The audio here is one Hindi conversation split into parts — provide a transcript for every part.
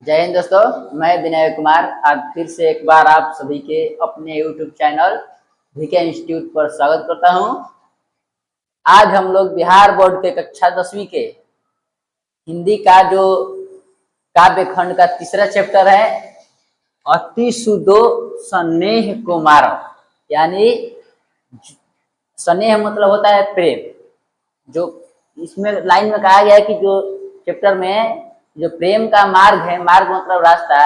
जय हिंद दोस्तों। मैं विनय कुमार आज फिर से एक बार आप सभी के अपने यूट्यूब चैनल वीके इंस्टीट्यूट पर स्वागत करता हूं। आज हम लोग बिहार बोर्ड के कक्षा 10वीं के हिंदी का जो काव्य खंड का तीसरा चैप्टर है अति सुदो स्नेह को मारो, यानी स्नेह मतलब होता है प्रेम। जो इसमें लाइन में कहा गया है कि जो चैप्टर में जो प्रेम का मार्ग है, मार्ग मतलब रास्ता,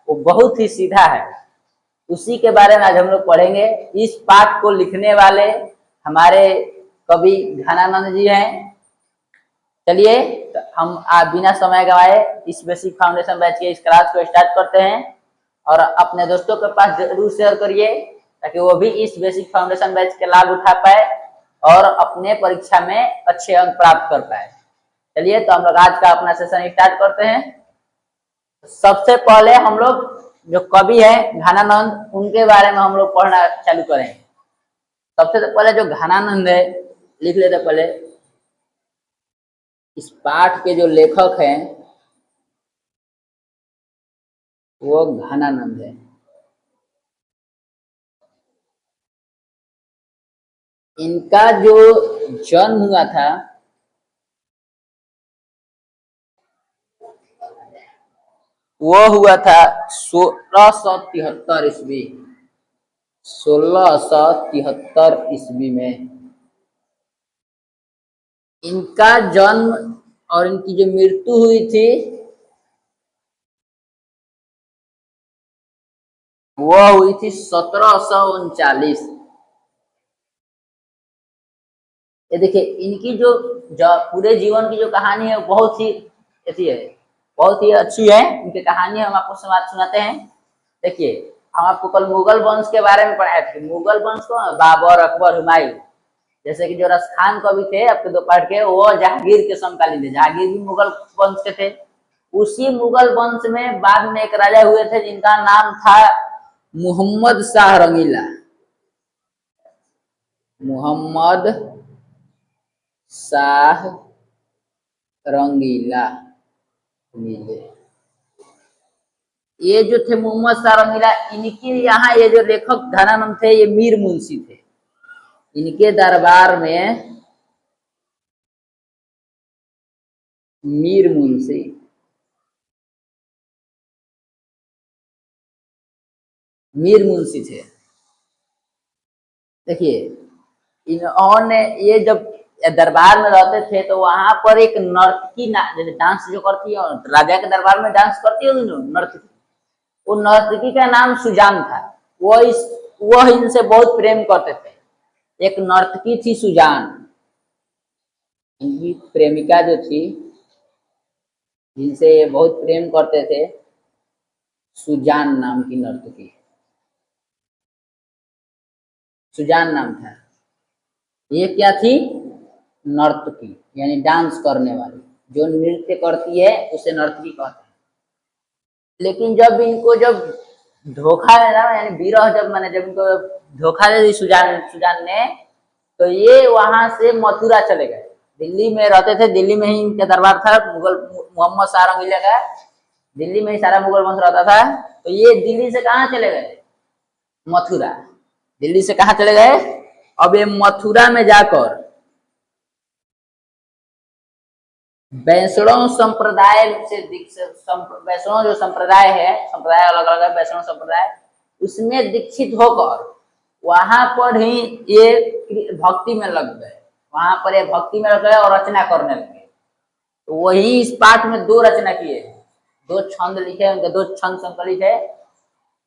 वो बहुत ही सीधा है। उसी के बारे में आज हम लोग पढ़ेंगे। इस पाठ को लिखने वाले हमारे कवि घनानंद जी हैं। चलिए तो हम बिना समय गवाए इस बेसिक फाउंडेशन बैच के इस क्लास को स्टार्ट करते हैं और अपने दोस्तों के पास जरूर शेयर करिए ताकि वो भी इस बेसिक फाउंडेशन बैच के लाभ उठा पाए और अपने परीक्षा में अच्छे अंक प्राप्त कर पाए। चलिए तो हम लोग आज का अपना सेशन स्टार्ट करते हैं। सबसे पहले हम लोग जो कवि है घनानंद, उनके बारे में हम लोग पढ़ना चालू करेंगे। सबसे पहले जो घनानंद है, लिख लेते पहले। इस पाठ के जो लेखक हैं वो घनानंद है। इनका जो जन्म हुआ था वो हुआ था 1673 ईस्वी। 1673 ईस्वी में इनका जन्म और इनकी जो मृत्यु हुई थी वह हुई थी 1739। ये देखिए इनकी जो पूरे जीवन की जो कहानी है बहुत ही ऐसी है, बहुत ही अच्छी है। इनकी कहानी हम आपको सुनाते हैं। देखिए हम आपको कल मुगल वंश के बारे में पढ़ाए थे। मुगल वंश को बाबर, अकबर, हुमायूं, जैसे कि जो रसखान कवि थे आपके दो पाठ के, वो जहांगीर के समकालीन थे। जहांगीर भी मुगल वंश के थे। उसी मुगल वंश में बाद में एक राजा हुए थे जिनका नाम था मोहम्मद शाह रंगीला। मोहम्मद शाह रंगीला मिले। ये जो थे मोहम्मद शाह रंगीला, इनकी यहाँ ये जो लेखक घनानंद थे ये मीर मुंशी थे। इनके दरबार में मीर मुंशी थे। देखिए इन्होंने ये जब दरबार में रहते थे तो वहां पर एक नर्तकी डांस जो करती है, राजा के दरबार में डांस करती है नर्तकी, वो नर्तकी का नाम सुजान था। वह इनसे बहुत प्रेम करते थे। एक नर्तकी थी सुजान, इनकी प्रेमिका जो थी जिनसे ये बहुत प्रेम करते थे, सुजान नाम की नर्तकी, सुजान नाम था। ये क्या थी? नर्तकी, यानी डांस करने वाली। जो नृत्य करती है उसे नर्तकी कहते हैं। लेकिन जब धोखा है ना, यानी विरह, जब मैंने जब इनको धोखा दे दी सुजान ने, तो ये वहां से मथुरा चले गए। दिल्ली में रहते थे, दिल्ली में ही इनका दरबार था मुगल मोहम्मद शाह रंगीला का। दिल्ली में ही सारा मुगल वंश रहता था। तो ये दिल्ली से कहाँ चले गए? मथुरा। दिल्ली से कहाँ चले गए? अब ये मथुरा में जाकर वैष्णव संप्रदाय से वैष्णव जो संप्रदाय है, संप्रदाय अलग अलग है, वैष्णव संप्रदाय, उसमें दीक्षित होकर वहां पर ही ये भक्ति में लग गए। वहां पर ये भक्ति में लग गए और रचना करने लगे। तो वही इस पाठ में दो रचना किए, दो छंद लिखे, उनके दो छंद संकलित है।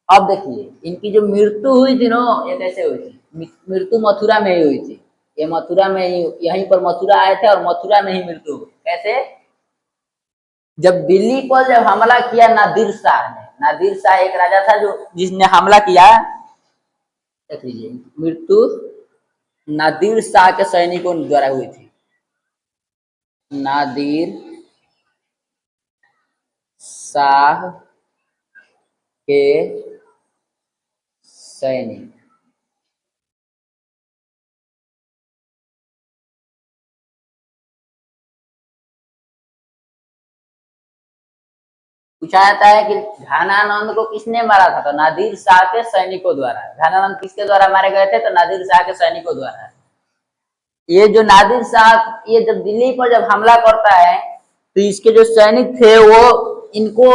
अब देखिए इनकी जो मृत्यु हुई थी ना, ये कैसे हुई थी? मृत्यु मथुरा में ही हुई थी। ये मथुरा में ही, यहीं पर मथुरा आए थे और मथुरा में ही मृत्यु हुई। कैसे? जब दिल्ली पर जब हमला किया नादिर शाह ने, नादिर शाह एक राजा था जो जिसने हमला किया। देख लीजिए मृत्यु नादिर शाह के सैनिकों द्वारा हुई थी। नादिर शाह के सैनिक। पूछा जाता है कि घनानंद को किसने मारा था, तो नादिर शाह के सैनिकों द्वारा। घनानंद किसके द्वारा मारे गए थे, तो नादिर शाह के सैनिकों द्वारा। ये जो नादिर शाह ये जब दिल्ली पर जब हमला करता है तो इसके जो सैनिक थे वो इनको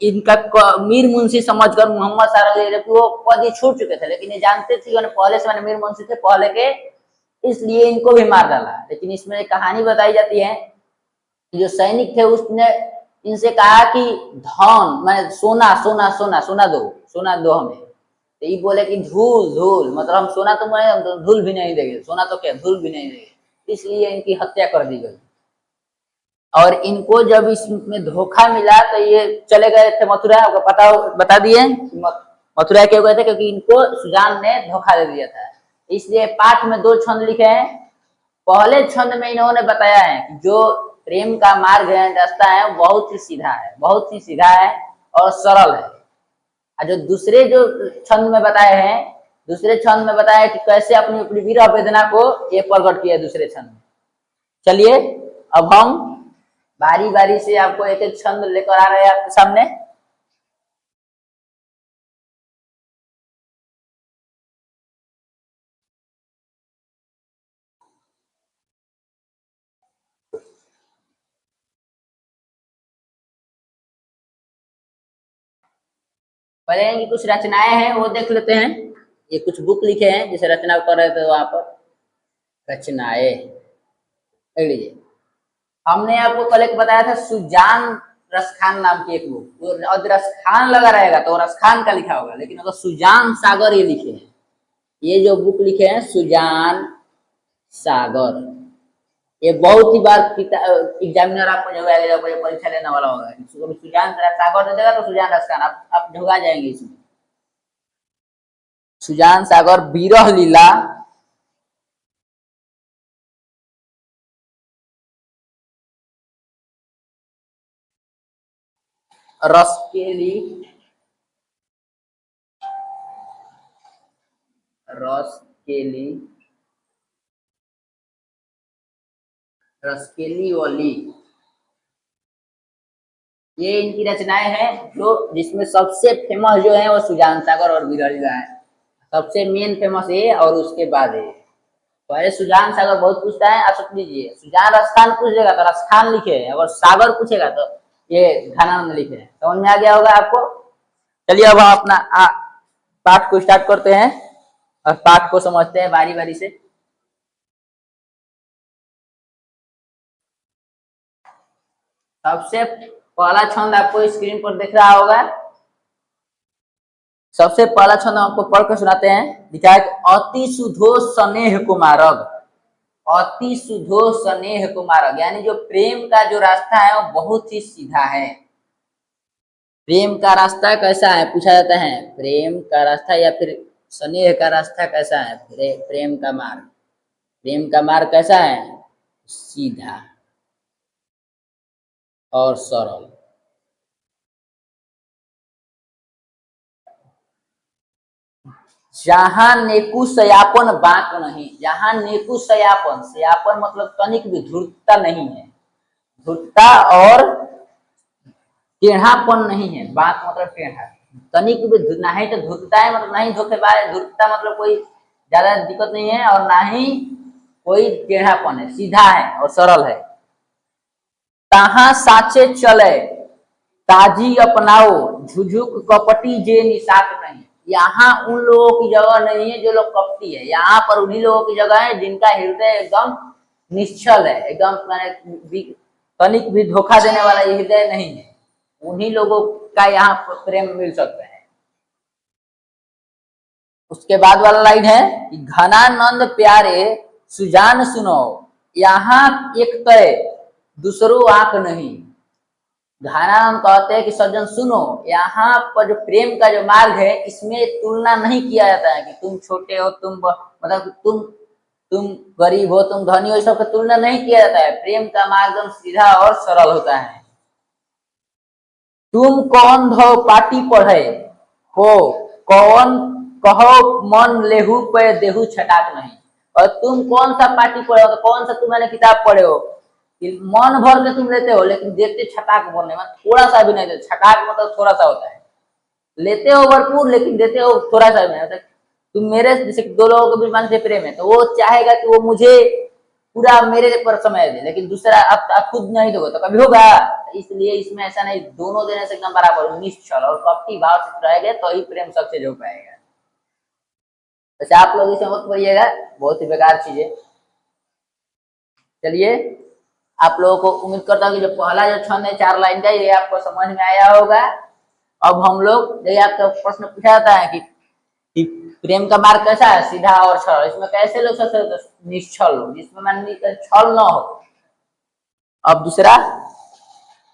इनका मीर मुंशी समझकर मोहम्मद सारा वो पद ही छूट चुके थे, लेकिन ये जानते थे पहले से मैंने मीर मुंशी थे पहले के, इसलिए इनको भी मार डाला। लेकिन इसमें एक कहानी बताई जाती है, जो सैनिक थे उसने इनसे कहा कि धन मैंने सोना सोना सोना सोना दो हमें। तो ये बोले कि धूल धूल, मतलब हम सोना तो मैं धूल भी नहीं देंगे, सोना तो क्या धूल भी नहीं देंगे। इसलिए इनकी हत्या कर दी गई। और इनको जब इसमें धोखा मिला तो ये चले गए थे मथुरा। आपको पता बता दिए मथुरा क्यों गए थे, क्योंकि इनको सुजान ने धोखा दे दिया था। इसलिए पाठ में 2 छंद लिखे हैं। पहले छंद में इन्होंने बताया है कि जो प्रेम का मार्ग है, रास्ता है, बहुत ही सीधा है, बहुत ही सीधा है और सरल है। और जो दूसरे जो छंद में बताए हैं, दूसरे छंद में बताया कि कैसे अपनी अपनी विरह वेदना को ये प्रकट किया दूसरे छंद में। चलिए अब हम बारी बारी से आपको एक एक छंद लेकर आ रहे हैं आपके सामने। पहले की कुछ रचनाएं हैं वो देख लेते हैं। ये कुछ बुक लिखे हैं जैसे रचना कर रहे थे वहां पर रचनाएं देख लीजिए। हमने आपको कल एक बताया था सुजान रसखान नाम की एक बुक, और रसखान लगा रहेगा तो रसखान का लिखा होगा, लेकिन अगर सुजान सागर ये लिखे हैं, ये जो बुक लिखे हैं सुजान सागर, ये बहुत ही बार एग्जामिनर आपको जब परीक्षा लेने वाला होगा, सुजान सागर दे देगा तो सुजान रसखान आप ढुका जाएंगे इसमें। सुजान सागर विरह लीला, रसकेली, रसकेली, रसकेली वाली, ये इनकी रचनाएं हैं जो जिसमें सबसे फेमस जो है वो सुजान सागर और विरह लीला है। सबसे मेन फेमस ये और उसके बाद ये। पहले सुजान सागर बहुत पूछता है, आप सोच लीजिए सुजान रसखान पूछेगा तो रसखान लिखे, अगर सागर पूछेगा तो ये घनानंद लिखे। समझ में आ गया होगा आपको। चलिए अब हम अपना पाठ को स्टार्ट करते हैं और पाठ को समझते हैं बारी बारी से। सबसे पहला छंद आपको स्क्रीन पर दिख रहा होगा। सबसे पहला छंद आपको पढ़ कर सुनाते हैं। लिखा है अति सुधो स्नेह कुमारग, अति सुधो स्नेह कुमारग, यानी जो प्रेम का जो रास्ता है वो बहुत ही सीधा है। प्रेम का रास्ता कैसा है पूछा जाता है, प्रेम का रास्ता या फिर स्नेह का रास्ता कैसा है, प्रेम का मार्ग, प्रेम का मार्ग कैसा है, सीधा और सरल। जहां नेकु सयापन बांक नहीं, जहां नेकु सयापन, सयापन मतलब तनिक भी धूर्तता नहीं है, धूर्तता और टेढ़ापन नहीं है, बात मतलब टेढ़ा, तनिक भी ना ही तो धूर्तता है, मतलब नहीं धोखेबाज, धूर्तता मतलब कोई ज्यादा दिक्कत नहीं है और ना ही कोई टेढ़ापन है, सीधा है और सरल है। तहां साचे चले ताजी अपनाओ, झुझुक कपटी जे निशाक नहीं, यहाँ उन लोगों की जगह नहीं है जो लोग कपटी है, यहाँ पर उन्हीं लोगों की जगह है जिनका हृदय एकदम निश्चल है, एकदम तनिक भी धोखा देने वाला ये हृदय नहीं है, उन्हीं लोगों का यहाँ प्रेम मिल सकता है। उसके बाद वाला लाइन है कि घनानंद प्यारे सुजान सुनो, यहाँ एक तय दूसरो आंख नहीं। घनानंद कहते हैं कि सज्जन सुनो, यहाँ पर जो प्रेम का जो मार्ग है इसमें तुलना नहीं किया जाता है कि तुम छोटे हो, मतलब तुम गरीब हो, तुम धनी हो, इस सब का तुलना नहीं किया जाता है। प्रेम का मार्ग एकदम सीधा और सरल होता है। तुम कौन धो पाटी पढ़े हो, कौन कहो मन लेहू पे देहू छटाक नहीं, और तुम कौन सा पाटी पढ़े हो, तो कौन सा तुमने किताब पढ़े हो, कि मन भर के तुम लेते हो, लेकिन देते छटाक भर नहीं, मतलब थोड़ा सा भी नहीं देते। छटाक मतलब थोड़ा सा होता है, लेते हो भरपूर लेकिन देते हो थोड़ा सा भी नहीं। मतलब तुम मेरे, जैसे दो लोगों के बीच मान से प्रेम है, तो वो चाहेगा कि वो मुझे पूरा मेरे पर समय दे, लेकिन दूसरा आप खुद नहीं दोगे तो कभी होगा। इसलिए इसमें ऐसा नहीं, दोनों देने से एकदम बराबर निश्चल और कपटी भाव से रहेगा तो ही प्रेम सक्सेस हो पाएगा। वैसे आप लोग इसे मत पढ़िएगा, बहुत ही बेकार चीज है। चलिए, आप लोगों को उम्मीद करता हूँ कि जो पहला जो छंद है 4 लाइन का, ये आपको समझ में आया होगा। अब हम लोग, जैसे आपका प्रश्न पूछा जाता है कि प्रेम का मार्ग कैसा है, सीधा और सरल, इसमें कैसे लोग सबसे निश्चल हो, जिसमें मान लीजिए छल न हो। अब दूसरा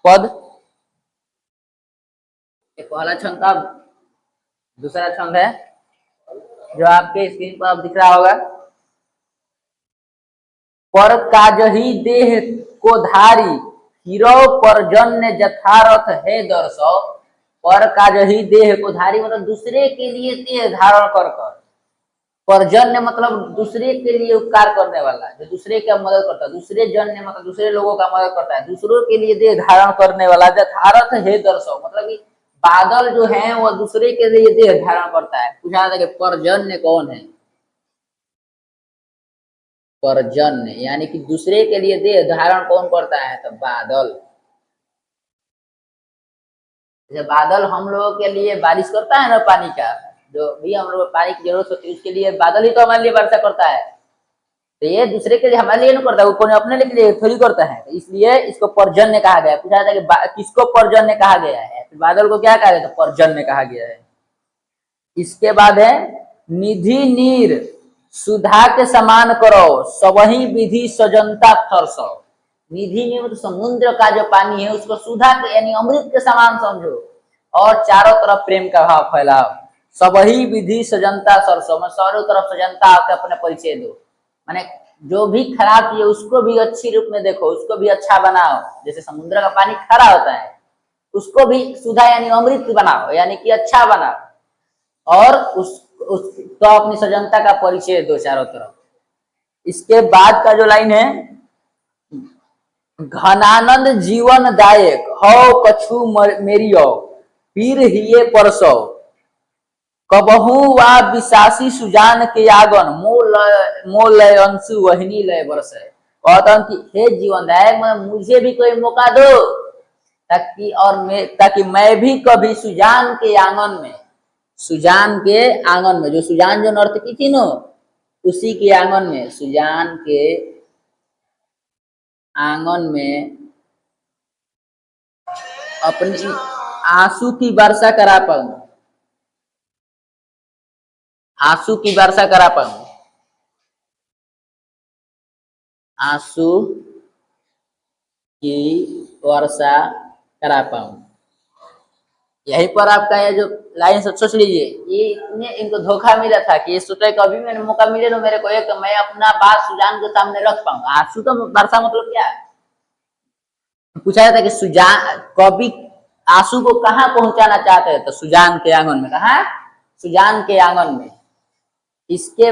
पद, पहला छंद का दूसरा छंद है जो आपके स्क्रीन पर अब दिख रहा होगा। पर काजही देह को धारी, हीरो परजन्य जथारथ है दर्शो। पर काजही देह को धारी मतलब दूसरे के लिए देह धारण कर कर। परजन्य मतलब दूसरे के लिए उपकार करने वाला, जो दूसरे का मदद करता है। दूसरे जन्य मतलब दूसरे लोगों का मदद करता है, दूसरों के लिए देह धारण करने वाला। जथारथ है दर्शो मतलब कि बादल जो है वो दूसरे के लिए देह धारण करता है। पूछा था कि परजन्य कौन है? परजन्य यानी कि दूसरे के लिए देह धारण कौन करता है? तो बादल। जैसे बादल हम लोगों के लिए बारिश करता है ना, पानी का, जो भी हम लोग पानी की जरूरत होती है उसके लिए बादल ही तो हमारे लिए वर्षा करता है। तो ये दूसरे के लिए हमारे लिए नहीं करता, वो कोई अपने लिए थोड़ी करता है। तो इसलिए इसको परजन्य कहा गया है। पूछा था कि किसको परजन्य कहा गया है? तो बादल को क्या कहा गया? तो परजन्य कहा गया है। इसके बाद है निधि नीर सुधा के समान करो, सबही विधि सजनता थरसो। निधि नीर मतलब समुद्र का जो पानी है उसको सुधा के यानी अमृत के समान समझो और चारों तरफ प्रेम का भाव फैलाओ। सबही विधि सजनता सरसो, मैं चारों तरफ सजनता आके अपने परिचय दो। माने जो भी खराब चीज है उसको भी अच्छी रूप में देखो, उसको भी अच्छा बनाओ। जैसे समुद्र का पानी खरा होता है, उसको भी सुधा यानी अमृत बनाओ, यानी कि अच्छा बनाओ। और उस तो अपनी सजनता का परिचय दो चारों तरफ। इसके बाद का जो लाइन है, घनानंद जीवन दायक हो कछु मेरियो, पीर हिये परसो। कबहू वा विशासी सुजान के आगन, मोल लय अंशु वहनी लय बरस है। कहता हूं कि हे जीवन दायक, मुझे भी कोई मौका दो ताकि मैं भी कभी सुजान के आंगन में, सुजान के आंगन में, जो सुजान जो नर्तकी थी ना, उसी के आंगन में, सुजान के आंगन में अपनी आंसू की वर्षा करा पाऊं, आंसू की वर्षा करा पाऊं, आंसू की वर्षा करा पाऊं। यहीं पर आपका ये जो लाइन से सोच लीजिए, ये इनको धोखा मिला था कि ये सोचा कभी मैंने मौका मिले ना मेरे को एक, तो मैं अपना बात सुजान के सामने रख पाऊंगा। आंसू तो वर्षा मतलब क्या है? पूछा जाता है कि सुजान कवि आंसू को कहाँ पहुंचाना चाहते हैं? तो सुजान के आंगन में। कहा? सुजान के आंगन में। इसके